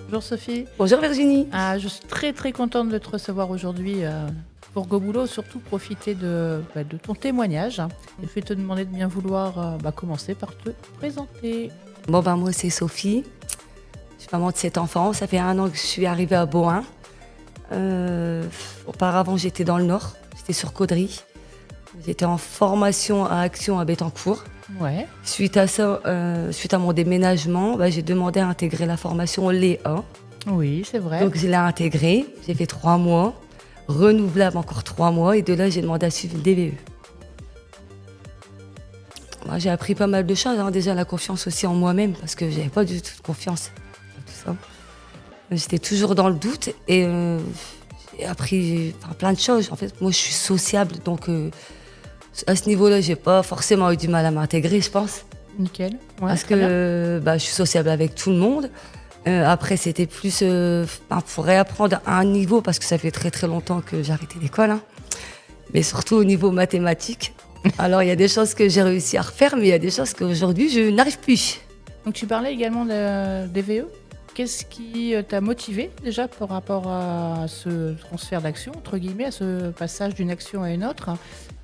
Bonjour Sophie. Bonjour Virginie. Je suis très très contente de te recevoir aujourd'hui pour Go Boulot. Surtout profiter de ton témoignage. Et je vais te demander de bien vouloir commencer par te présenter. Moi c'est Sophie. Je suis maman de 7 enfants. Ça fait 1 an que je suis arrivée à Bohain. Auparavant j'étais dans le Nord. J'étais sur Caudry. J'étais en formation à Action à Bettencourt. Ouais. Suite à ça, suite à mon déménagement, j'ai demandé à intégrer la formation Léa. Oui, c'est vrai. Donc je l'ai intégrée. J'ai fait 3 mois. Renouvelable encore 3 mois. Et de là, j'ai demandé à suivre une DVE. Moi, j'ai appris pas mal de choses. Déjà, la confiance aussi en moi-même, parce que j'avais pas du tout de confiance dans tout ça. J'étais toujours dans le doute et j'ai appris plein de choses. En fait, moi, je suis sociable, donc à ce niveau-là, j'ai pas forcément eu du mal à m'intégrer, je pense. Nickel. Ouais, Parce que je suis sociable avec tout le monde. Après, c'était plus pour réapprendre à un niveau, parce que ça fait très très longtemps que j'ai arrêté l'école. Mais surtout au niveau mathématique. Alors, il y a des choses que j'ai réussi à refaire, mais il y a des choses qu'aujourd'hui, je n'arrive plus. Donc tu parlais également de DVE. Qu'est-ce qui t'a motivé déjà par rapport à ce transfert d'action, entre guillemets, à ce passage d'une action à une autre?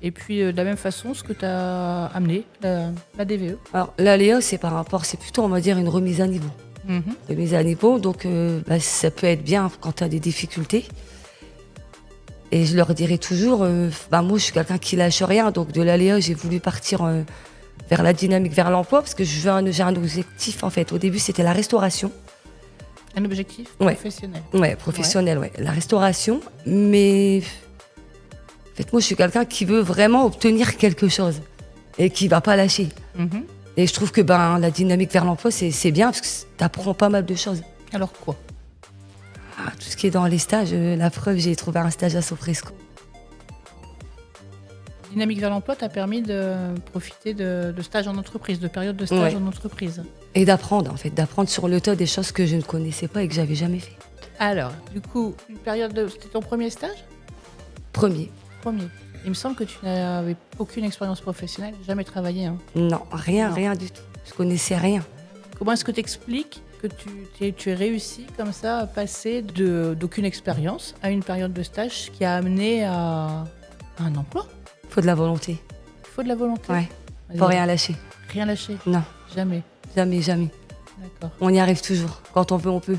Et puis de la même façon, ce que t'as amené, la DVE. Alors, l'aléa, c'est plutôt, on va dire, une remise à niveau. Remise à niveau, donc ça peut être bien quand tu as des difficultés. Et je leur dirai toujours, moi je suis quelqu'un qui lâche rien, donc de l'aléa, j'ai voulu partir vers la dynamique, vers l'emploi, parce que j'ai un objectif en fait. Au début, c'était la restauration. Un objectif Ouais. professionnel. Ouais, professionnel, ouais. La restauration, mais en fait, moi je suis quelqu'un qui veut vraiment obtenir quelque chose et qui va pas lâcher. Et je trouve que la dynamique vers l'emploi, c'est bien parce que tu apprends pas mal de choses. Alors quoi? Tout ce qui est dans les stages, la preuve, j'ai trouvé un stage à Sofresco. Dynamique vers l'emploi t'a permis de profiter de stages en entreprise, de périodes de stage en entreprise. Et d'apprendre, en fait, d'apprendre sur le tas des choses que je ne connaissais pas et que j'avais jamais fait. Alors, du coup, c'était ton premier stage? Premier. Il me semble que tu n'avais aucune expérience professionnelle, jamais travaillé. Non, rien du tout. Je connaissais rien. Comment est-ce que tu expliques que tu es réussi comme ça à passer d'aucune expérience à une période de stage qui a amené à un emploi? Il faut de la volonté. Il faut de la volonté. Ouais. Faut rien lâcher. Rien lâcher? Non. Jamais. Jamais. D'accord. On y arrive toujours. Quand on veut, on peut.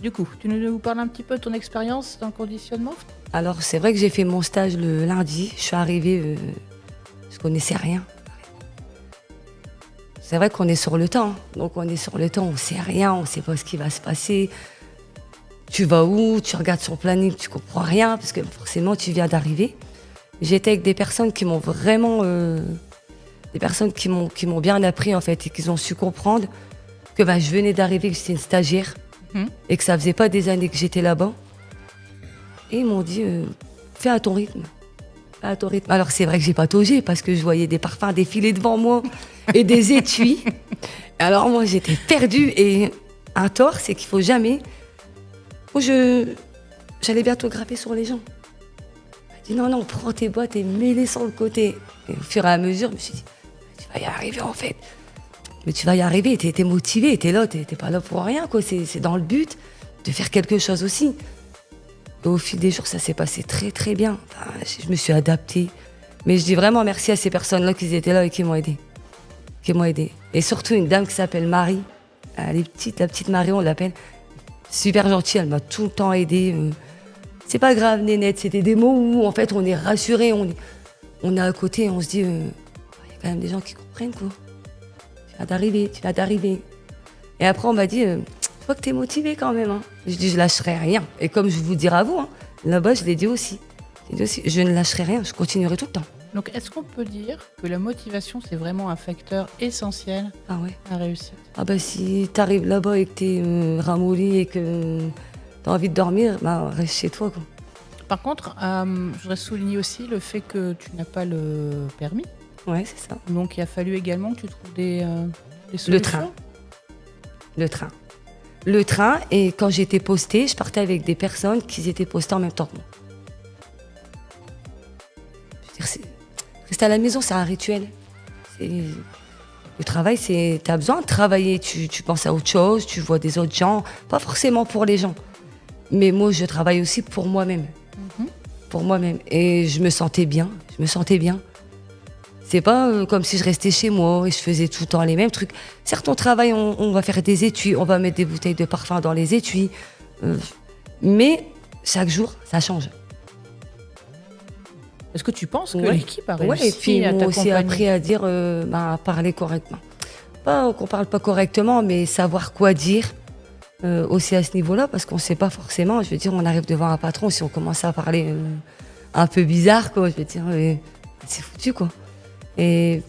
Du coup, tu nous parles un petit peu de ton expérience dans le conditionnement? Alors, c'est vrai que j'ai fait mon stage le lundi. Je suis arrivée, je connaissais rien. C'est vrai qu'on est sur le temps. Donc, on est sur le temps, on sait rien, on sait pas ce qui va se passer. Tu vas où? Tu regardes son planning, tu comprends rien, parce que forcément, tu viens d'arriver. J'étais avec des personnes qui m'ont vraiment... des personnes qui m'ont bien appris, en fait, et qui ont su comprendre que je venais d'arriver, que j'étais une stagiaire, et que ça faisait pas des années que j'étais là-bas. Et ils m'ont dit, fais à ton rythme. Alors, c'est vrai que j'ai pataugé, parce que je voyais des parfums défiler devant moi, et des étuis. Alors, moi, j'étais perdue, et un tort, c'est qu'il faut jamais... J'allais bientôt graver sur les gens. Elle m'a dit non, prends tes boîtes et mets-les sur le côté. Et au fur et à mesure, je me suis dit, tu vas y arriver en fait. Mais tu vas y arriver, t'es motivé, t'es là, t'es pas là pour rien, quoi. C'est dans le but de faire quelque chose aussi. Et au fil des jours, ça s'est passé très très bien. Je me suis adaptée. Mais je dis vraiment merci à ces personnes-là qui étaient là et qui m'ont aidée. Et surtout une dame qui s'appelle Marie. Elle est petite, la petite Marie, on l'appelle. Super gentille, elle m'a tout le temps aidée. C'est pas grave, Nénette, c'était des mots où en fait on est rassuré, on est à côté, on se dit, il y a quand même des gens qui comprennent quoi. Tu vas d'arriver. Et après on m'a dit, je vois que t'es motivée quand même. Je dis, je lâcherai rien. Et comme je vous le dirai à vous, là-bas je l'ai dit aussi. Je ne lâcherai rien, je continuerai tout le temps. Donc est-ce qu'on peut dire que la motivation c'est vraiment un facteur essentiel à la réussite? Si t'arrives là-bas et que t'es ramolli et que t'as envie de dormir, reste chez toi quoi. Par contre, je voudrais souligner aussi le fait que tu n'as pas le permis. Ouais, c'est ça. Donc il a fallu également que tu trouves des solutions. Le train, et quand j'étais postée, je partais avec des personnes qui étaient postées en même temps que moi. Je veux dire, rester à la maison, c'est un rituel. Le travail, tu as besoin de travailler, tu penses à autre chose, tu vois des autres gens, pas forcément pour les gens. Mais moi, je travaille aussi pour moi-même. Pour moi-même. Et je me sentais bien, C'est pas comme si je restais chez moi et je faisais tout le temps les mêmes trucs. Certes, on travaille, on va faire des étuis, on va mettre des bouteilles de parfum dans les étuis. Mais chaque jour, ça change. Est-ce que tu penses que Ouais. l'équipe a Ouais, réussi et puis à moi aussi t'accompagner? appris à dire, à parler correctement. Pas qu'on parle pas correctement, mais savoir quoi dire aussi à ce niveau-là, parce qu'on sait pas forcément. Je veux dire, on arrive devant un patron, si on commence à parler un peu bizarre, quoi, je veux dire, c'est foutu, quoi. Et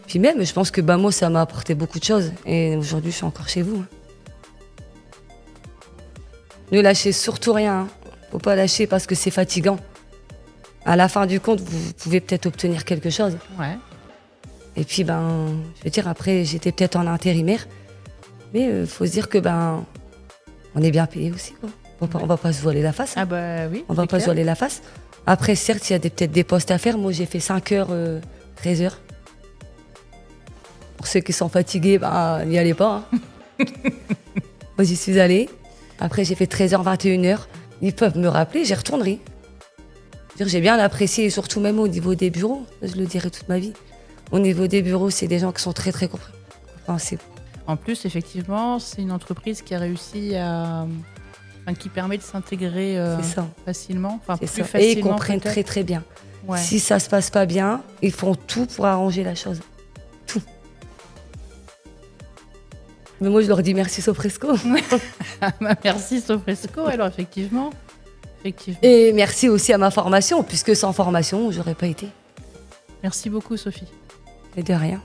puis même, je pense que moi, ça m'a apporté beaucoup de choses. Et aujourd'hui, je suis encore chez vous. Ne lâchez surtout rien. Hein. Faut pas lâcher parce que c'est fatigant. À la fin du compte, vous pouvez peut-être obtenir quelque chose. Ouais. Et puis, je veux dire, après, j'étais peut-être en intérimaire. Mais faut se dire que, on est bien payé aussi, quoi. On va pas se voiler la face. Ah bah oui. On va c'est pas se clair. voiler la face. Après, certes, il y a peut-être des postes à faire. Moi, j'ai fait 5 heures, 13 heures. Pour ceux qui sont fatigués, n'y allez pas. Hein. Moi, j'y suis allée. Après, j'ai fait 13h, 21h. Ils peuvent me rappeler, j'y retournerai. J'ai bien apprécié, et surtout même au niveau des bureaux. Je le dirai toute ma vie. Au niveau des bureaux, c'est des gens qui sont très, très compréhensifs. En plus, effectivement, c'est une entreprise qui a réussi qui permet de s'intégrer C'est ça. facilement. Enfin, C'est plus ça. facilement. Et ils comprennent peut-être. très, très bien. Ouais. Si ça se passe pas bien, ils font tout pour arranger la chose. Tout. Mais moi, je leur dis merci Sofresco. Merci Sofresco, alors effectivement. Et merci aussi à ma formation, puisque sans formation, j'aurais pas été. Merci beaucoup Sophie. Et de rien.